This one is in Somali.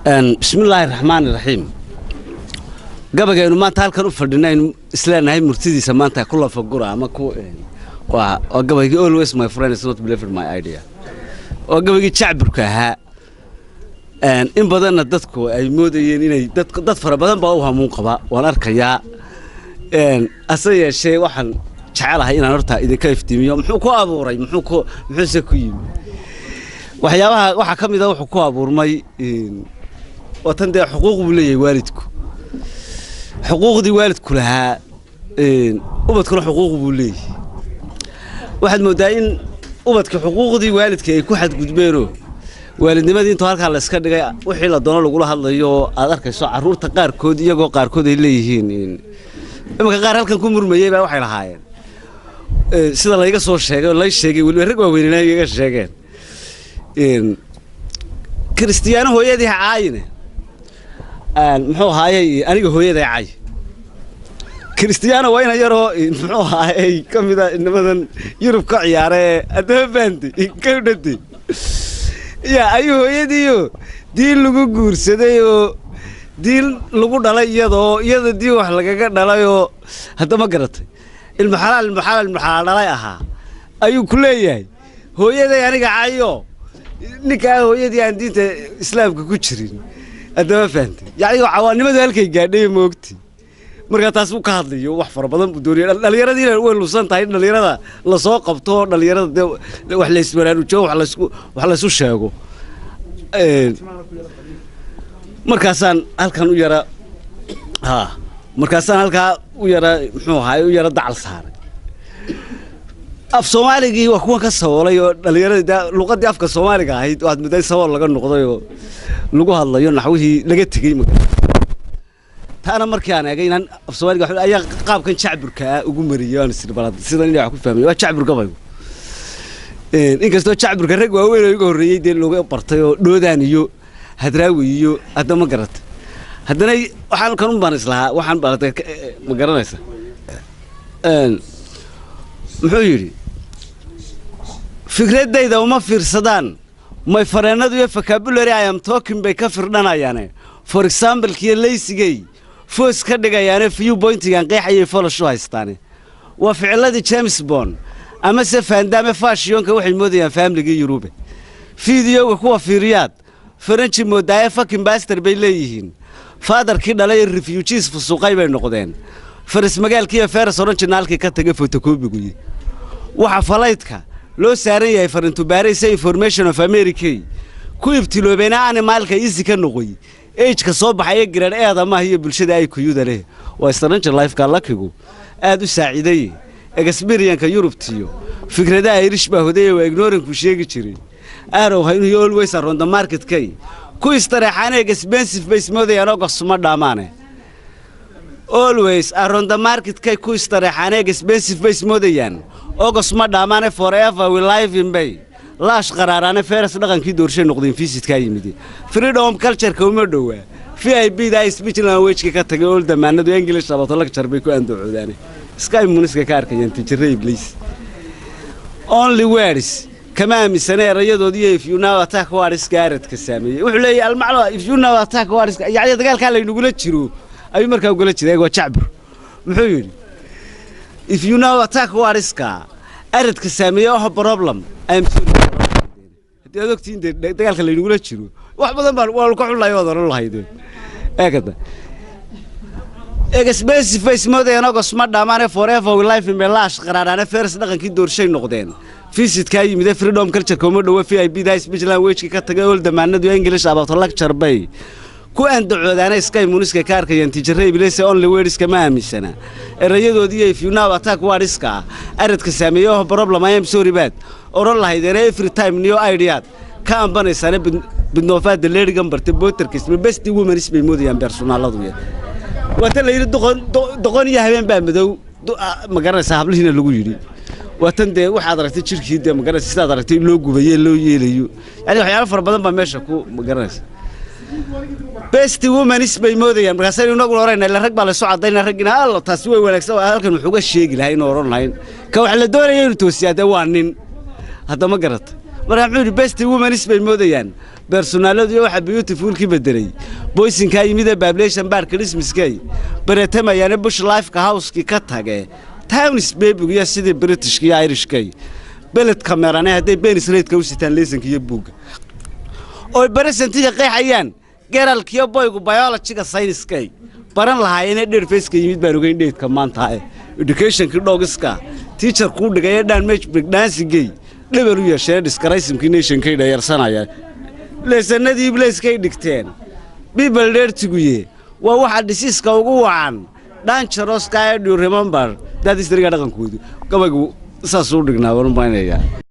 بسم الله الرحمن الرحيم قبل إنه ما تهلكن أفردنا إنه إسلام هاي مرتدي سمانتها كلها فقرة ما كو وقبل always my friend is not believe in my idea وقبل جعبر كها إن بدنا دتكو أي مودين إن دت فربنا بقوها منقبة ونركيا أصير شيء واحد شعلها هنا نرتها إذا كيف تيمي محوكو أبوري محوكو محسكوين وحياها واحد كم إذا محوكو أبور ماي وتندى حقوق بلي والدكو حقوق دي والدكو لها وبتكون حقوق بلي واحد مداين وبتك حقوق دي والدك يكون حد قدبينه والدنما دي انتو هالك على اسكار دقايا وحي لا دونا لغو لهادليو aad arkayso caruurta qaarkood iyagoo qaarkood ay leeyihiin imka qaar halkan ku murmayay baa waxay lahaayeen sida la iga soo sheegay la sheegay wali rag waaweynaa iga sheegeen Cristiano hooyadii caayine muxuu haayay aniga hooyaday caay Cristiano waa ina yaro muxuu haayay kamida inamadan Yurub ka ciyaarey adoo bandi ka dhadii يا أيوه يديو ديل لقو قرصديو ديل لقو دلايو يدو ديو حلقة دلايو هذا ما قرأت المحال دلايها أيوه كلية هو يدي يعني قاعيو نكاه هو يدي عندي إسلام كوتشرين هذا ما فهمت يعني عواني ما ذلك قاعدين موقتي مرة تاسو كهذليو وحفر بدن بدوري اللي دي وين لوسان تاين اللي لا سو قبطو اللي wax la ismaraanu joog wax la isu sheego markaasaan halkan u yara markaasaan halka u yara muxuu ahaay u yara dacal saaray af Soomaaliga waa kuwan ka sawoolay oo dhalinyarada luqadii afka Soomaaliga ahayd oo aad miday sawool laga noqday oo lagu hadlayo naxwihii laga tagay taana markii aan eegay inaan af Soomaaliga ayaa qaabkan jacburka ugu mariyay sida balad sida inay wax ku fahmay waa jacbur gabay inkastoo jacburka rag waaweyn oo ugu horeeyay dee looga bartay oo dhoodaan iyo hadraawi iyo adama garat haddana waxaan kan u baan islaha waxaan baratay ma garanaysa muxuu yiri fikradayda uma fiirsadaan my fareenadu iyo vocabulary I am talking bay ka firdhanayaan for example kii leysigay foos ka dhigayaan few pointigan qeexayay folasho haystaane waa ficilladii James Bond ama se faandame fashion-ka waxay moodayaan family-ga Yurube fiidiyowga kuwa fiiriyaad French moodaya fucking bastard bay leeyihiin father-kii dhalay refugees fusuqay bay noqdeen faris magaalkii faris original-kii ka tagay photocopy-gu waxa falaydka loo saaran yahay farintu baaraysa information of America ku ibtiloobeena animalka isi ka noqoy age-ka soo baxay grade eedama iyo bulshada ay ku yudale waa stranger life-ka lakigu aad u saaciday experience-ka Yurubtiyo fikradaha Irish baa hoday oo ignorant ku sheegi jiray arrow haynu always around the market kay ku istaraxaan expensive base moodayaan oo qasma dhamaane always around the market kay ku istaraxaan expensive base moodayaan oo qasma dhamaane forever we live in bay laash qaraarana feeras dhaqankii doorshay noqdeen visit-ka yimid freedom culture-ka uma dhawaa VIP da speech language-ka ka tagay oo damaanadu English sabato lecture bay ku anduucudaan sky muniska ka arkayaan tijiray please only words kama amisanay rayadoodii if you now attack words gaarid ka sameeyay wuxuu leeyahay almaclo if you now attack words yaani dagaalka la inagula jiro ay markaa ugula jiray waa jacbur muxuu yiri if you now attack words ka arid ka sameeyay oo problem I'm sorry hadii aad ogtiin dagaalka la inagula jiro wax badan baan waa ku xulay wada lahaydeen eegada expensive face moodayaan oo qasma dhamaane forever we life in belash qaraarana first dhaqankii doorshay noqdeen visit-ka yimid freedom culture-ka uma dhawa VIP da speech language-ka ka tagay oo damaanadu English about lecture bay ku anduucodaan sky muniska ka arkayaan tijiray place only words kama aamisana erayadoodii if you now attack words ka arid ka sameeyo problem I am sorry bad oran lahaydeen every time new idea ka ambanaysan bidnoofada leerigan bartay booterkiis best women is bay moodayaan personaladu wata la yiri doqon iyo habeen baa madow ma garanaysaa hablihiina lagu yiri watan de waxaad aragtay jirkiida ma garanaysaa sidaad aragtay loo gubayay loo yeelayo yani waxyaalo far badan baa meesha ku ma garanaysaa best women is bay moodayaan markaas ay nagu horeeyna la rag baa la soo cadayna ragina alla taas way wanaagsan halkan wuxuu ga sheegi lahayn oo oran lahayn ka wax la doonayo inuu toosiyada waa nin hadda ma garatay marka wuxuu best women is bay moodayaan personality waxa beautiful ki bedelay boysinka yimida population bar Christmaskay baratamaya bush life ka house ki ka tage towns baby iyo sidii British iyo Irish kay beled kamerana haday been Israel ka u sitaan leesanka iyo buug oo baresantiga qeexayaan geralkiyo boygu biology-ga science-kay baran lahaayeen dheer face-ka yimid baan ogeyn dheedka maanta education-ka dhogiska teacher ku dhigay dhan match break dancing-gay level u yeeshay discretion-ki nation-kay dhayarsanaya leesanadii place-kay dhigteen people dheer tiguye waa waxa disease-ka ugu wacan dangerous-ka do you remember that is the dhaqankoodu gabaygu saas u dhignaa waan u baahnaa